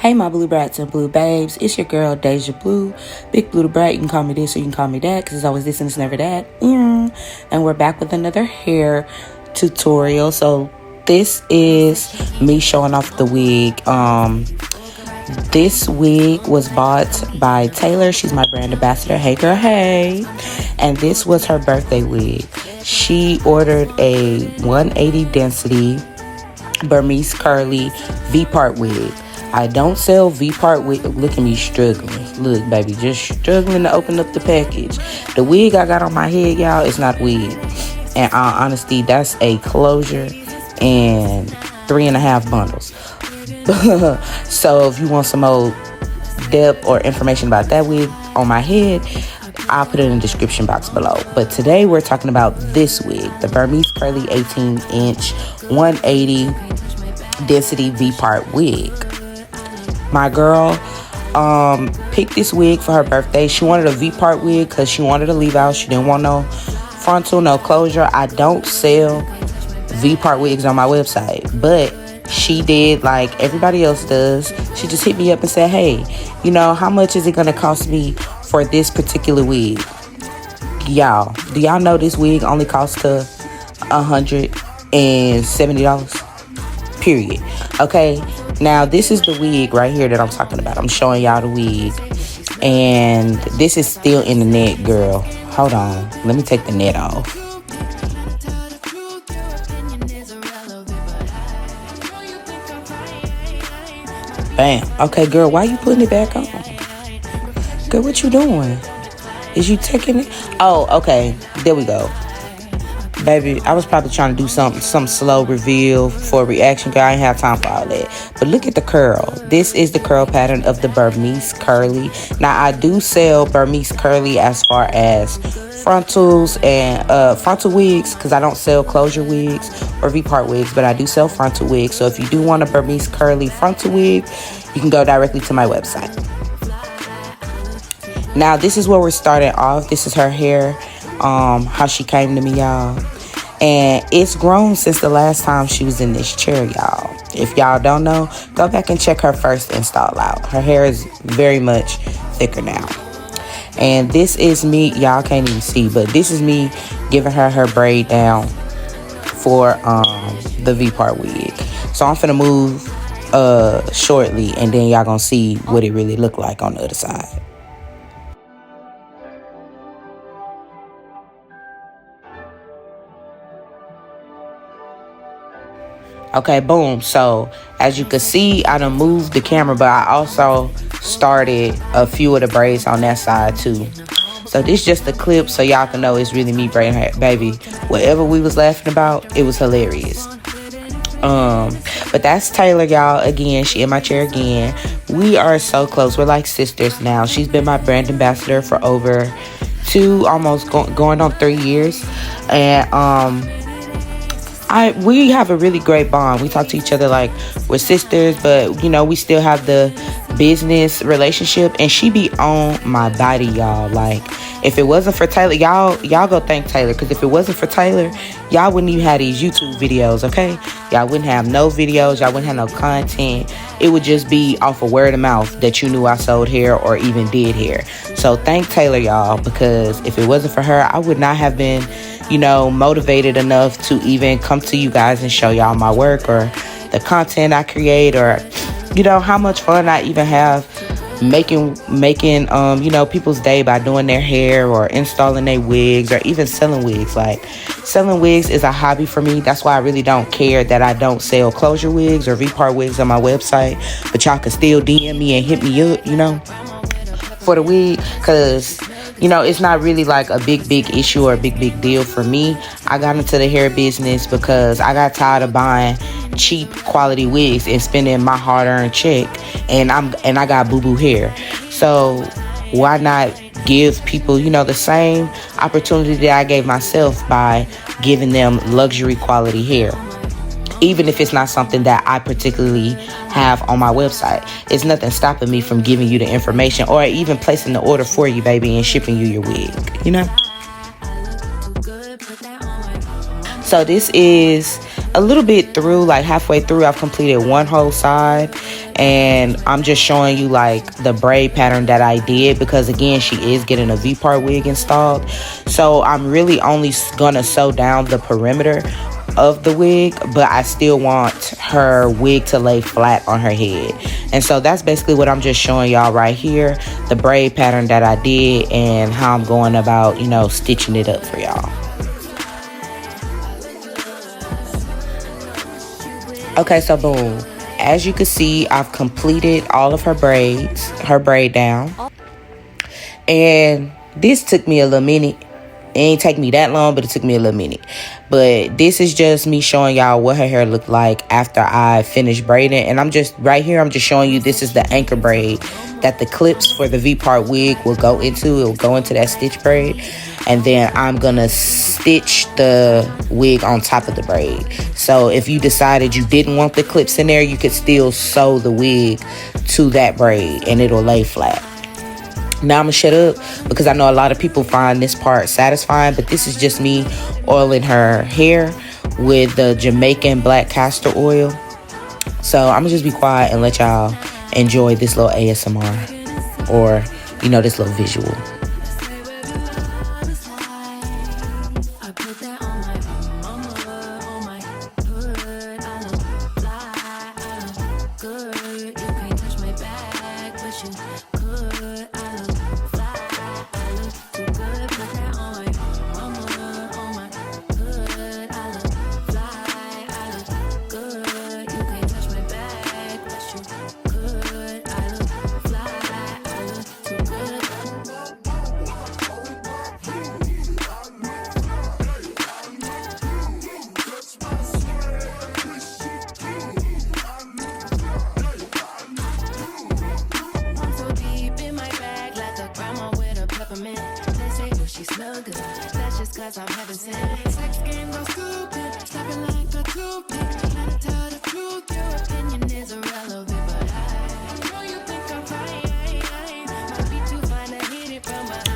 Hey, my blue brats and blue babes. It's your girl, Deja Bhlue. Big Blue the Brat. You can call me this or you can call me that because it's always this and it's never that. And we're back with another hair tutorial. So this is me showing off the wig. This wig was bought by Taylor. She's my brand ambassador. Hey, girl, hey. And this was her birthday wig. She ordered a 180 density Burmese curly V-part wig. I don't sell V-part wig. Look at me struggling. Look, baby, just struggling to open up the package. The wig I got on my head, y'all, is not wig. And honestly, that's a closure and 3.5 bundles. So if you want some old depth or information about that wig on my head, I'll put it in the description box below. But today we're talking about this wig, the Burmese curly 18-inch 180 density V-part wig. My girl picked this wig for her birthday. She wanted a V-part wig because she wanted to leave out. She didn't want no frontal, no closure. I don't sell V-part wigs on my website, but she did like everybody else does. She just hit me up and said, hey, you know, how much is it going to cost me for this particular wig? Y'all, do y'all know this wig only costs her $170? Period. Okay, now this is the wig right here that I'm talking about. I'm showing y'all the wig, and this is still in the net, girl. Hold on, let me take the net off. Bam. Okay, girl, why you putting it back on? Girl, what you doing? Is you taking it? Oh, okay, there we go. Baby, I was probably trying to do some slow reveal for a reaction, girl. I ain't have time for all that. But look at the curl. This is the curl pattern of the Burmese curly. Now, I do sell Burmese curly as far as frontals and frontal wigs, because I don't sell closure wigs or V-part wigs, but I do sell frontal wigs. So if you do want a Burmese curly frontal wig, you can go directly to my website. Now, this is where we're starting off. This is her hair, how she came to me, y'all. And it's grown since the last time she was in this chair, y'all. If y'all don't know, go back and check her first install out. Her hair is very much thicker now. And this is me, y'all can't even see, but this is me giving her braid down for the V-part wig. So I'm finna move shortly, and then y'all gonna see what it really look like on the other side. Okay, boom. So as you can see, I done moved the camera, but I also started a few of the braids on that side too. So this just a clip so y'all can know it's really me braiding her, baby. Whatever we was laughing about, it was hilarious. But that's Taylor, y'all. Again, she in my chair again. We are so close. We're like sisters now. She's been my brand ambassador for over 2, almost going on 3 years. And we have a really great bond. We talk to each other like we're sisters, but you know, we still have the business relationship, and she be on my body, y'all. Like, if it wasn't for Taylor, y'all go thank Taylor, because if it wasn't for Taylor, y'all wouldn't even have these YouTube videos, okay? Y'all wouldn't have no videos, y'all wouldn't have no content. It would just be off of word of mouth that you knew I sold hair or even did hair. So thank Taylor, y'all, because if it wasn't for her, I would not have been, you know, motivated enough to even come to you guys and show y'all my work or the content I create, or, you know, how much fun I even have making you know, people's day by doing their hair or installing their wigs or even selling wigs. Like, selling wigs is a hobby for me. That's why I really don't care that I don't sell closure wigs or V-part wigs on my website, but y'all can still DM me and hit me up, you know, for the wig, because, you know, it's not really like a big issue or a big deal for me. I got into the hair business because I got tired of buying cheap quality wigs and spending my hard-earned check, and I got boo-boo hair. So why not give people, you know, the same opportunity that I gave myself by giving them luxury quality hair, even if it's not something that I particularly have on my website. It's nothing stopping me from giving you the information or even placing the order for you, baby, and shipping you your wig, you know? So this is a little bit through, like halfway through. I've completed one whole side, And I'm just showing you like the braid pattern that I did, because again, she is getting a V-part wig installed. So I'm really only gonna sew down the perimeter of the wig, but I still want her wig to lay flat on her head. And so that's basically what I'm just showing y'all right here, the braid pattern that I did and how I'm going about, you know, stitching it up for y'all. Okay, so boom, as you can see, I've completed all of her braids, her braid down, and this took me a little minute. It ain't take me that long, but it took me a little minute. But this is just me showing y'all what her hair looked like after I finished braiding. And I'm just right here, I'm just showing you this is the anchor braid that the clips for the V-part wig will go into. It will go into that stitch braid. And then I'm gonna stitch the wig on top of the braid. So if you decided you didn't want the clips in there, you could still sew the wig to that braid and it'll lay flat. Now I'm gonna shut up because I know a lot of people find this part satisfying, but this is just me oiling her hair with the Jamaican black castor oil. So I'm gonna just be quiet and let y'all enjoy this little ASMR, or you know, this little visual.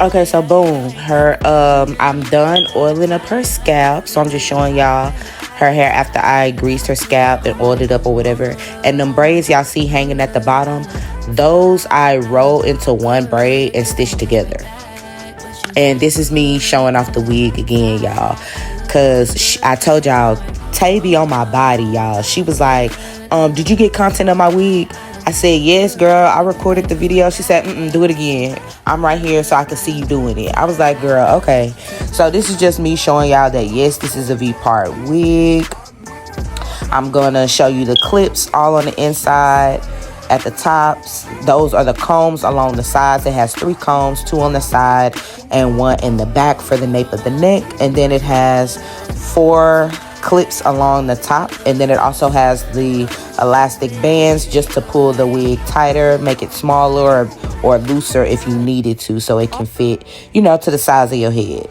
Okay, so boom, I'm done oiling up her scalp. So I'm just showing y'all her hair after I greased her scalp and oiled it up or whatever. And them braids y'all see hanging at the bottom, those I roll into one braid and stitch together. And this is me showing off the wig again, y'all, because I told y'all, Tay be on my body, y'all. She was like, did you get content on my wig? I said, yes, girl, I recorded the video. She said, do it again. I'm right here so I can see you doing it. I was like, girl, okay. So this is just me showing y'all that, yes, this is a V-part wig. I'm going to show you the clips all on the inside. At the tops, those are the combs along the sides. It has 3 combs, 2 on the side and 1 in the back for the nape of the neck. And then it has 4 clips along the top, and then it also has the elastic bands just to pull the wig tighter, make it smaller or looser if you needed to, so it can fit, you know, to the size of your head.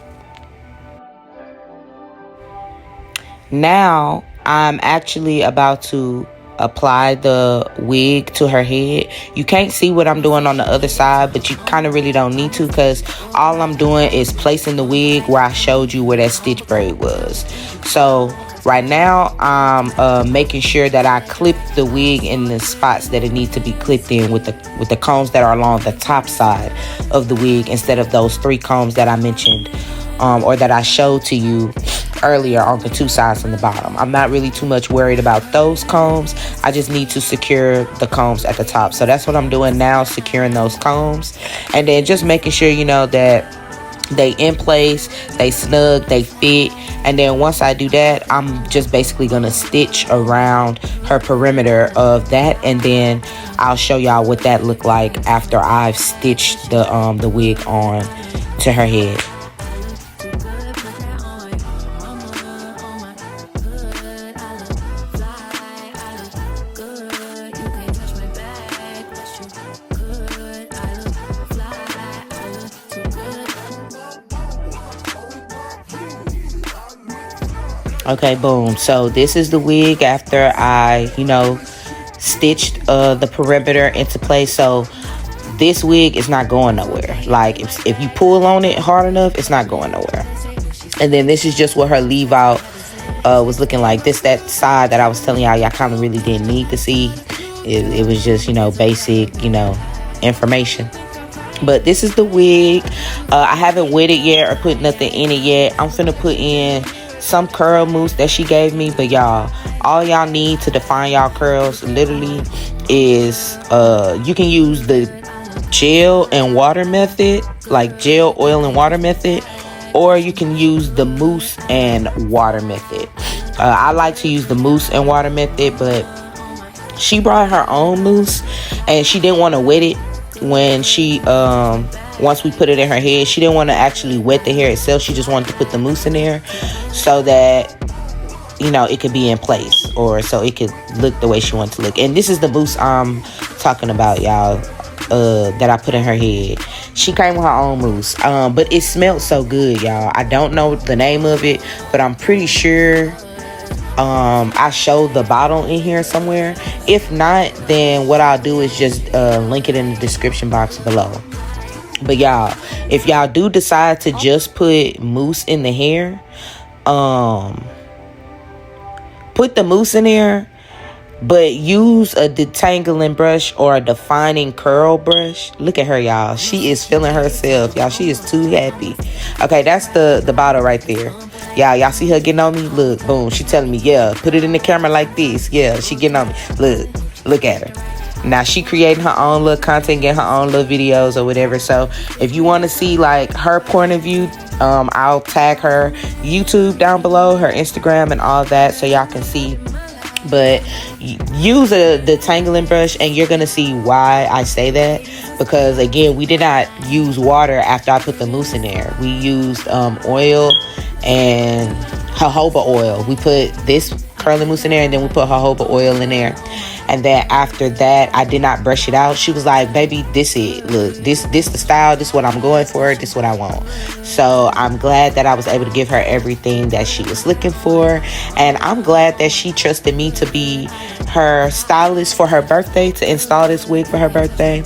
Now I'm actually about to apply the wig to her head. You can't see what I'm doing on the other side, but you kind of really don't need to, because all I'm doing is placing the wig where I showed you where that stitch braid was. So right now I'm making sure that I clip the wig in the spots that it needs to be clipped in with the combs that are along the top side of the wig, instead of those 3 combs that I mentioned or that I showed to you earlier on the 2 sides from the bottom. I'm not really too much worried about those combs. I just need to secure the combs at the top. So that's what I'm doing now, securing those combs, and then just making sure, you know, that they in place, they snug, they fit. And then once I do that, I'm just basically gonna stitch around her perimeter of that, and then I'll show y'all what that looked like after I've stitched the wig on to her head. Okay, boom. So this is the wig after I, you know, stitched the perimeter into place. So this wig is not going nowhere. Like if you pull on it hard enough, it's not going nowhere. And then this is just what her leave out was looking like. That side that I was telling y'all kind of really didn't need to see. It was just, basic, information. But this is the wig. I haven't wet it yet or put nothing in it yet. I'm finna put in some curl mousse that she gave me. But y'all, all y'all need to define y'all curls literally is you can use the gel and water method, like gel, oil, and water method, or you can use the mousse and water method. I like to use the mousse and water method, but she brought her own mousse and she didn't want to wet it when she once we put it in her head. She didn't want to actually wet the hair itself. She just wanted to put the mousse in there so that it could be in place, or so it could look the way she wanted to look. And this is the mousse I'm talking about, y'all, that I put in her head. She came with her own mousse, but it smelled so good, y'all. I don't know the name of it, but I'm pretty sure I showed the bottle in here somewhere. If not, then what I'll do is just link it in the description box below. But y'all, if y'all do decide to just put mousse in the hair, put the mousse in there, but use a detangling brush or a defining curl brush. Look at her, y'all. She is feeling herself, y'all. She is too happy. Okay, that's the bottle right there. Y'all see her getting on me? Look, boom. She telling me, yeah, put it in the camera like this. Yeah, she getting on me. Look at her. Now she creating her own little content, getting her own little videos or whatever. So if you want to see like her point of view, I'll tag her YouTube down below, her Instagram and all that, so y'all can see. But use the detangling brush and you're gonna see why I say that, because again, we did not use water after I put the mousse in there. We used oil and jojoba oil. We put this curling mousse in there and then we put jojoba oil in there, and then after that I did not brush it out. She was like, baby, this it, look, this the style, this what I'm going for, this what I want. So I'm glad that I was able to give her everything that she was looking for, and I'm glad that she trusted me to be her stylist for her birthday, to install this wig for her birthday.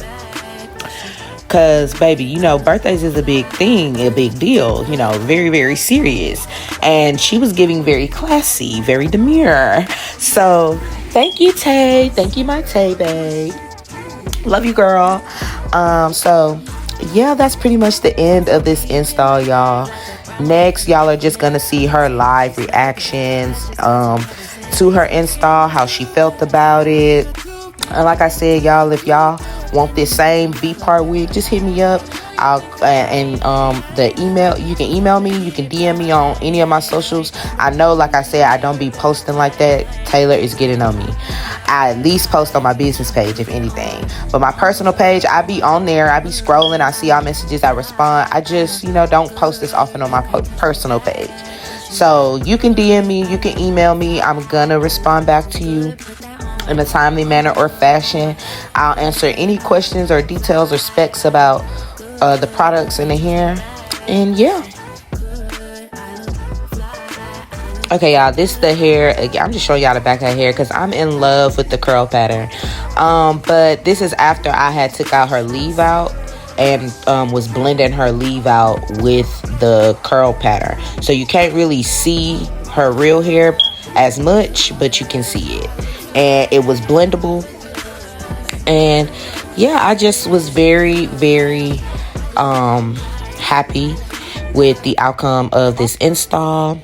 Because, baby, birthdays is a big thing, a big deal, very, very serious. And she was giving very classy, very demure. So, thank you, Tay. Thank you, my Tay, babe. Love you, girl. So, yeah, that's pretty much the end of this install, y'all. Next, y'all are just going to see her live reactions to her install, how she felt about it. And like I said, y'all, if y'all want this same V-part wig, just hit me up. The email, you can email me, you can DM me on any of my socials. I know, like I said, I don't be posting like that. Taylor is getting on me. I at least post on my business page, if anything. But my personal page, I be on there, I be scrolling, I see all messages, I respond. I just, don't post this often on my personal page. So you can DM me, you can email me. I'm gonna respond back to you in a timely manner or fashion. I'll answer any questions or details or specs about the products in the hair. And yeah. Okay, y'all, this is the hair. I'm just showing y'all the back of her hair because I'm in love with the curl pattern. But this is after I had took out her leave out and was blending her leave out with the curl pattern. So you can't really see her real hair as much, but you can see it. And it was blendable. And yeah, I just was very, very happy with the outcome of this install.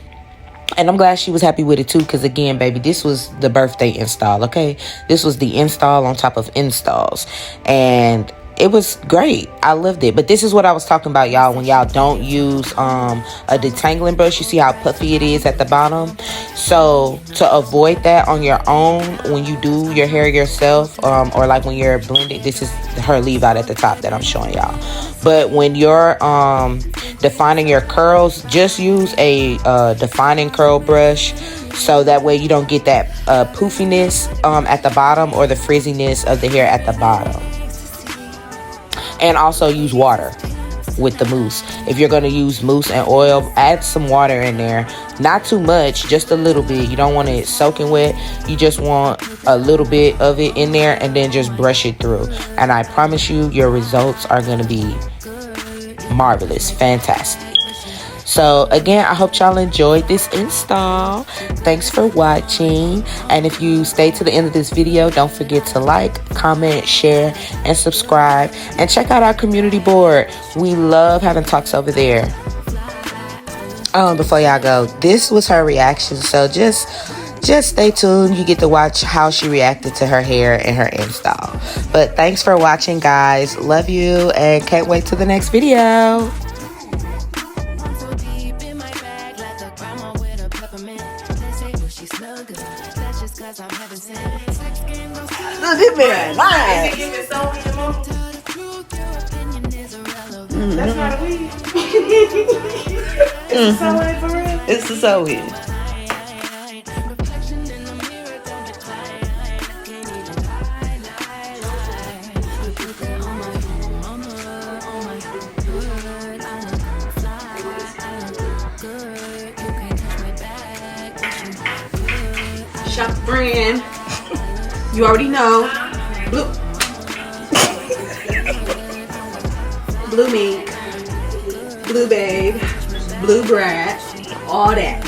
And I'm glad she was happy with it too, because again, baby, this was the birthday install, okay? This was the install on top of installs. And it was great. I loved it. But this is what I was talking about, y'all, when y'all don't use a detangling brush. You see how puffy it is at the bottom? So to avoid that on your own, when you do your hair yourself, or like when you're blending, this is her leave out at the top that I'm showing y'all. But when you're defining your curls, just use a defining curl brush, so that way you don't get that poofiness at the bottom, or the frizziness of the hair at the bottom. And also use water with the mousse. If you're going to use mousse and oil, add some water in there. Not too much, just a little bit. You don't want it soaking wet. You just want a little bit of it in there, and then just brush it through. And I promise you, your results are going to be marvelous, fantastic. So again, I hope y'all enjoyed this install. Thanks for watching. And if you stay to the end of this video, don't forget to like, comment, share, and subscribe. And check out our community board. We love having talks over there. Before y'all go, this was her reaction. So just stay tuned. You get to watch how she reacted to her hair and her install. But thanks for watching, guys. Love you and can't wait till the next video. Look, this man nice. That's not a weed. It's a sew-in for real? It's a sew-in. Shop brand. You already know. Bhlue. Bhlue Mink. Bhlue Babe. Bhlue Bratz. All that.